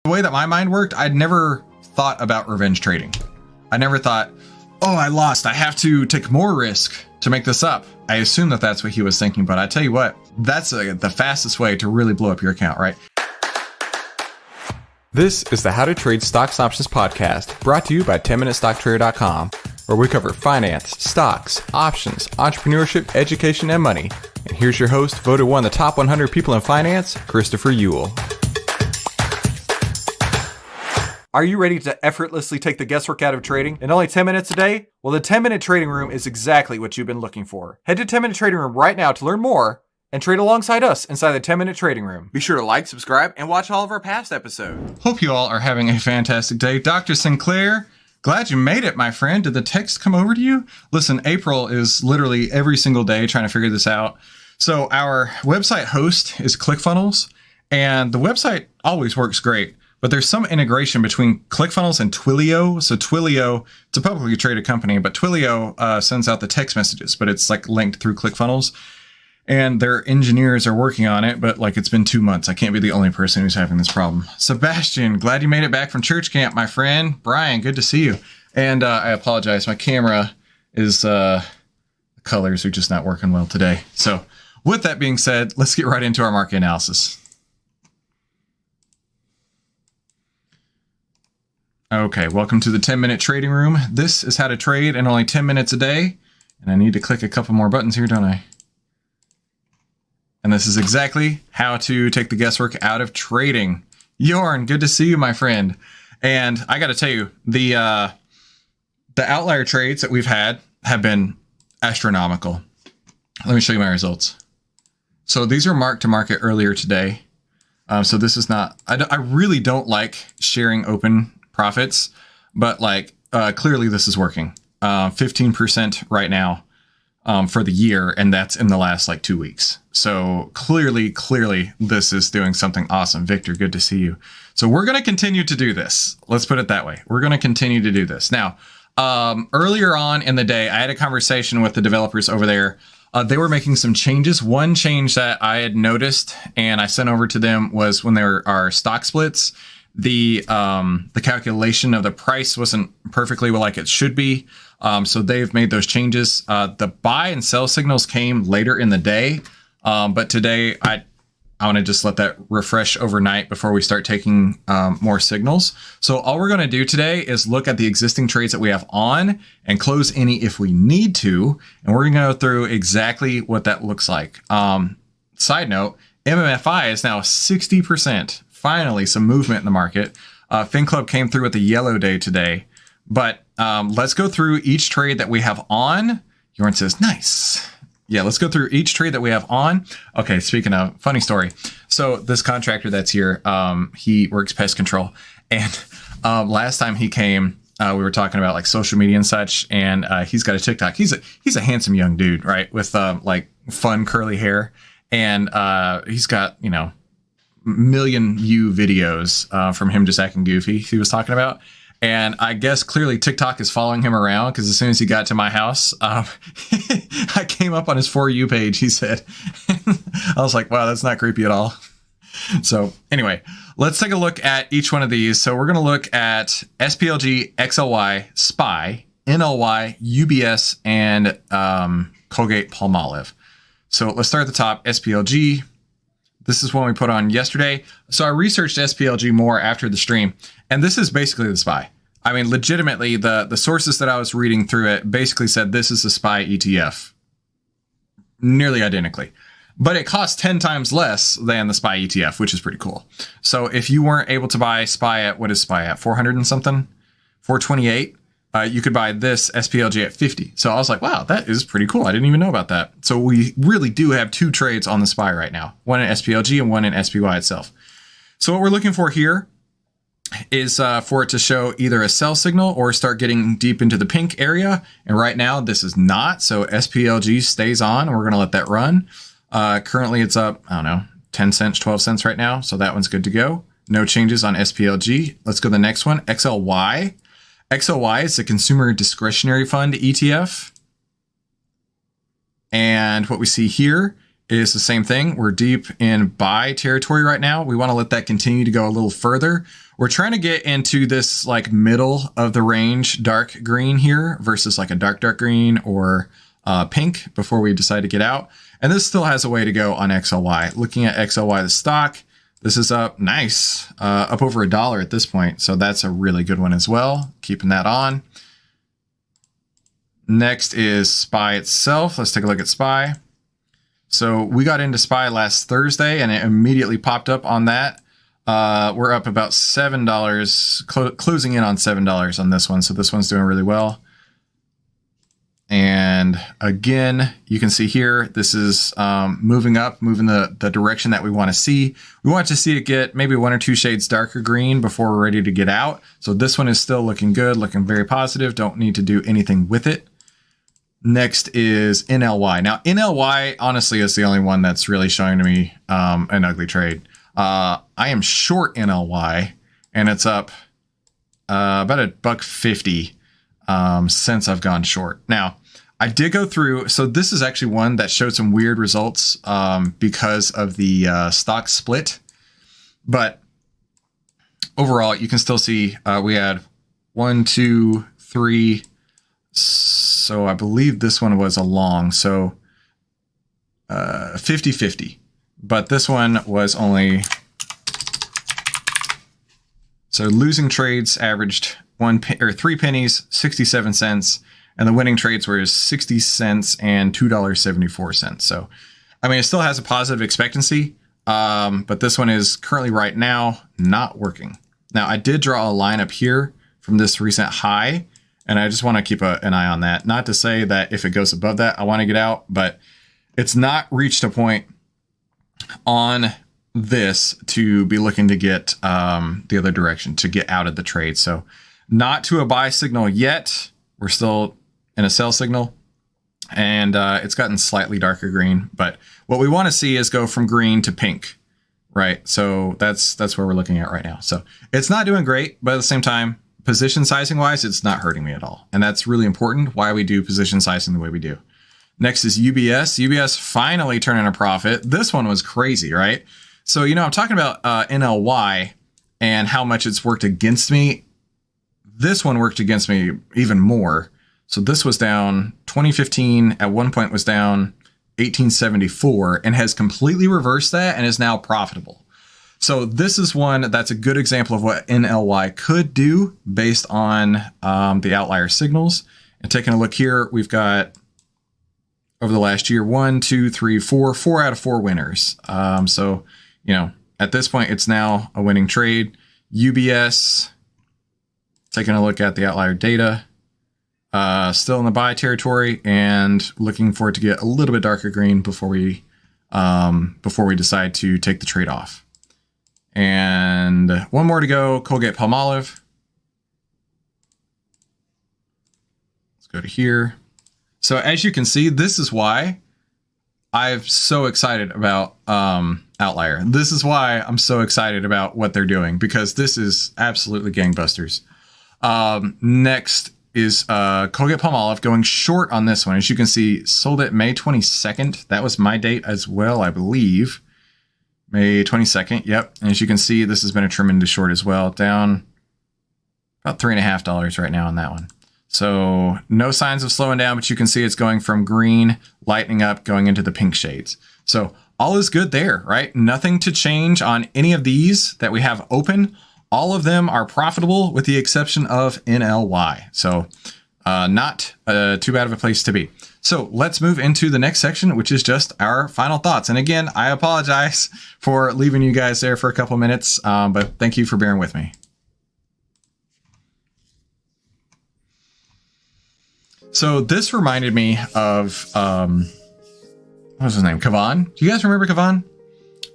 The way that my mind worked, I'd never thought about revenge trading. I never thought, oh, I lost, I have to take more risk to make this up. I assume that that's what he was thinking, but I tell you what, that's the fastest way to really blow up your account, right? This is the How to Trade Stocks Options podcast, brought to you by 10MinuteStockTrader.com, where we cover finance, stocks, options, entrepreneurship, education, and money. And here's your host, voted one of the top 100 people in finance, Christopher Ewell. Are you ready to effortlessly take the guesswork out of trading in only 10 minutes a day? Well, the 10-Minute Trading Room is exactly what you've been looking for. Head to 10-Minute Trading Room right now to learn more and trade alongside us inside the 10-Minute Trading Room. Be sure to like, subscribe, and watch all of our past episodes. Hope you all are having a fantastic day. Dr. Sinclair, glad you made it, my friend. Did the text come over to you? Listen, April is literally every single day trying to figure this out. So our website host is ClickFunnels, and the website always works great. But there's some integration between ClickFunnels and Twilio. So Twilio, it's a publicly traded company, but Twilio sends out the text messages, but it's like linked through ClickFunnels. And their engineers are working on it, but like it's been 2 months. I can't be the only person who's having this problem. Sebastian, glad you made it back from church camp, my friend. Brian, good to see you. And I apologize, my camera is, the colors are just not working well today. So with that being said, let's get right into our market analysis. Okay, welcome to the 10-Minute Trading Room. This is how to trade in only 10 minutes a day. And I need to click a couple more buttons here, don't I? And this is exactly how to take the guesswork out of trading. Jorn, good to see you, my friend. And I got to tell you, the outlier trades that we've had have been astronomical. Let me show you my results. So these are marked to market earlier today. So this is not, I really don't like sharing open profits, but like clearly this is working. 15% right now for the year, and that's in the last like 2 weeks. So clearly this is doing something awesome. Victor, good to see you. So we're going to continue to do this. Let's put it that way. We're going to continue to do this. Now, earlier on in the day, I had a conversation with the developers over there. They were making some changes. One change that I had noticed and I sent over to them was when there are stock splits, the calculation of the price wasn't perfectly like it should be. So they've made those changes. The buy and sell signals came later in the day. But today I want to just let that refresh overnight before we start taking more signals. So all we're going to do today is look at the existing trades that we have on and close any if we need to. And we're going to go through exactly what that looks like. Side note, MMFI is now 60%. Finally, some movement in the market. FinClub came through with the yellow day today. But let's go through each trade that we have on. Jorn says, nice. Yeah, let's go through each trade that we have on. Okay, speaking of, funny story. So this contractor that's here, he works pest control. And last time he came, we were talking about like social media and such. And he's got a TikTok. He's a handsome young dude, right? With like fun curly hair. And he's got, million view videos from him just acting goofy he was talking about. And I guess clearly TikTok is following him around because as soon as he got to my house, I came up on his For You page, he said. I was like, wow, that's not creepy at all. So anyway, let's take a look at each one of these. So we're going to look at SPLG, XLY, SPY, NLY, UBS, and Colgate-Palmolive. So let's start at the top, SPLG. This is one we put on yesterday. So I researched SPLG more after the stream, and this is basically the SPY. I mean, legitimately, the sources that I was reading through it basically said this is the SPY ETF, nearly identically. But it costs 10 times less than the SPY ETF, which is pretty cool. So if you weren't able to buy SPY at, what is SPY at, 400 and something? 428? You could buy this SPLG at 50. So I was like, wow, that is pretty cool. I didn't even know about that. So we really do have two trades on the SPY right now, one in SPLG and one in SPY itself. So what we're looking for here is for it to show either a sell signal or start getting deep into the pink area. And right now this is not. So SPLG stays on and we're going to let that run. Currently it's up, I don't know, 10 cents, 12 cents right now. So that one's good to go. No changes on SPLG. Let's go to the next one, XLY. XLY is the Consumer Discretionary Fund ETF. And what we see here is the same thing. We're deep in buy territory right now. We want to let that continue to go a little further. We're trying to get into this like middle of the range dark green here versus like a dark green or pink before we decide to get out. And this still has a way to go on XLY. Looking at XLY, the stock, this is up nice, up over $1 at this point. So that's a really good one as well. Keeping that on. Next is SPY itself. Let's take a look at SPY. So we got into SPY last Thursday and it immediately popped up on that. We're up about $7, closing in on $7 on this one. So this one's doing really well. And again, you can see here, this is moving up, moving the direction that we want to see. We want to see it get maybe 1 or 2 shades darker green before we're ready to get out. So this one is still looking good, looking very positive. Don't need to do anything with it. Next is NLY. Now, NLY, honestly, is the only one that's really showing to me an ugly trade. I am short NLY, and it's up about $1.50 since I've gone short. Now, I did go through, so this is actually one that showed some weird results because of the stock split. But overall, you can still see we had 1, 2, 3. So I believe this one was a long, so 50-50. But this one was only, so losing trades averaged 3 pennies, 67 cents, and the winning trades were 60 cents and $2.74. So, I mean, it still has a positive expectancy, but this one is currently right now not working. Now, I did draw a line up here from this recent high, and I just want to keep an eye on that. Not to say that if it goes above that, I want to get out, but it's not reached a point on this to be looking to get the other direction, to get out of the trade. So not to a buy signal yet. We're still in a sell signal, and it's gotten slightly darker green. But what we want to see is go from green to pink, right? So that's where we're looking at right now. So it's not doing great, but at the same time, position sizing wise, it's not hurting me at all. And that's really important, why we do position sizing the way we do. Next is UBS. UBS finally turning a profit. This one was crazy, right? So, you know, I'm talking about NLY and how much it's worked against me. This one worked against me even more. So this was down 2015, at one point was down 1874, and has completely reversed that and is now profitable. So this is one that's a good example of what NLY could do based on the outlier signals. And taking a look here, we've got over the last year, 4 out of 4 winners. So, you know, at this point, it's now a winning trade. UBS, taking a look at the outlier data, still in the buy territory and looking for it to get a little bit darker green before we decide to take the trade off. And one more to go, Colgate-Palmolive. Let's go to here. So as you can see, this is why I'm so excited about Outlier. This is why I'm so excited about what they're doing, because this is absolutely gangbusters. Next is Colgate-Palmolive, going short on this one. As you can see, sold it May 22nd. That was my date as well, I believe. May 22nd, yep. And as you can see, this has been a tremendous short as well. Down about $3.50 right now on that one. So no signs of slowing down, but you can see it's going from green, lightening up, going into the pink shades. So all is good there, right? Nothing to change on any of these that we have open. All of them are profitable with the exception of NLY. So not too bad of a place to be. So let's move into the next section, which is just our final thoughts. And again, I apologize for leaving you guys there for a couple minutes, but thank you for bearing with me. So this reminded me of, what was his name? Kavan. Do you guys remember Kavan?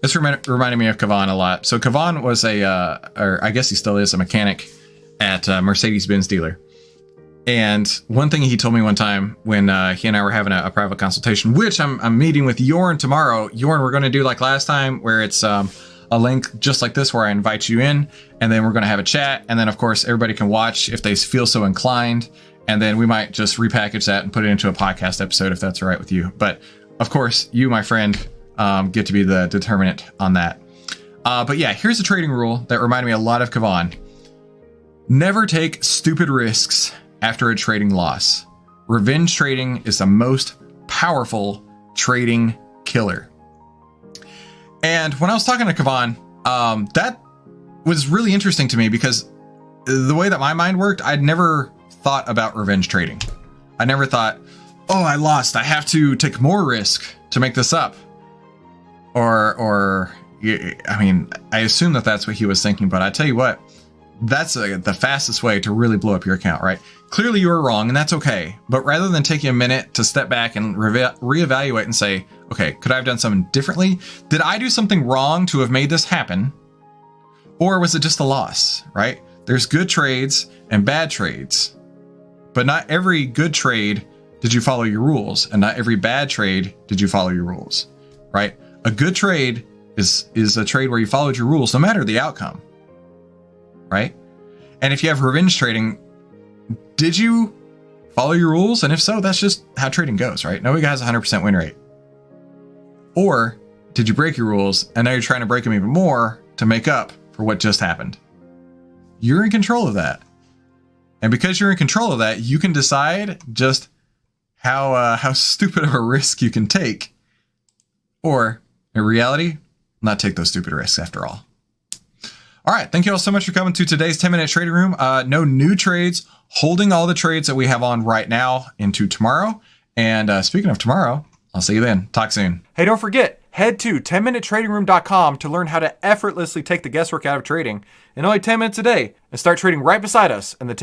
This reminded me of Kavan a lot. So Kavan was or I guess he still is, a mechanic at a Mercedes-Benz dealer. And one thing he told me one time when he and I were having a private consultation, which I'm meeting with Jorn tomorrow. Jorn, we're going to do like last time, where it's a link just like this, where I invite you in, and then we're going to have a chat. And then, of course, everybody can watch if they feel so inclined. And then we might just repackage that and put it into a podcast episode if that's all right with you. But of course, you, my friend, get to be the determinant on that. But yeah, here's a trading rule that reminded me a lot of Kavan. Never take stupid risks after a trading loss. Revenge trading is the most powerful trading killer. And when I was talking to Kavan, that was really interesting to me because the way that my mind worked, I'd never thought about revenge trading. I never thought, oh, I lost, I have to take more risk to make this up. Or I mean, I assume that that's what he was thinking, but I tell you what, that's the fastest way to really blow up your account, right? Clearly you were wrong, and that's okay. But rather than taking a minute to step back and reevaluate and say, okay, could I have done something differently? Did I do something wrong to have made this happen? Or was it just a loss, right? There's good trades and bad trades, but not every good trade did you follow your rules, and not every bad trade did you follow your rules, right? A good trade is a trade where you followed your rules no matter the outcome, right? And if you have revenge trading, did you follow your rules? And if so, that's just how trading goes, right? Nobody has a 100% win rate. Or did you break your rules and now you're trying to break them even more to make up for what just happened? You're in control of that. And because you're in control of that, you can decide just how stupid of a risk you can take. Or in reality, not take those stupid risks after all. All right. Thank you all so much for coming to today's 10-minute trading room. No new trades, holding all the trades that we have on right now into tomorrow. And speaking of tomorrow, I'll see you then. Talk soon. Hey, don't forget, head to 10minutetradingroom.com to learn how to effortlessly take the guesswork out of trading in only 10 minutes a day and start trading right beside us in the 10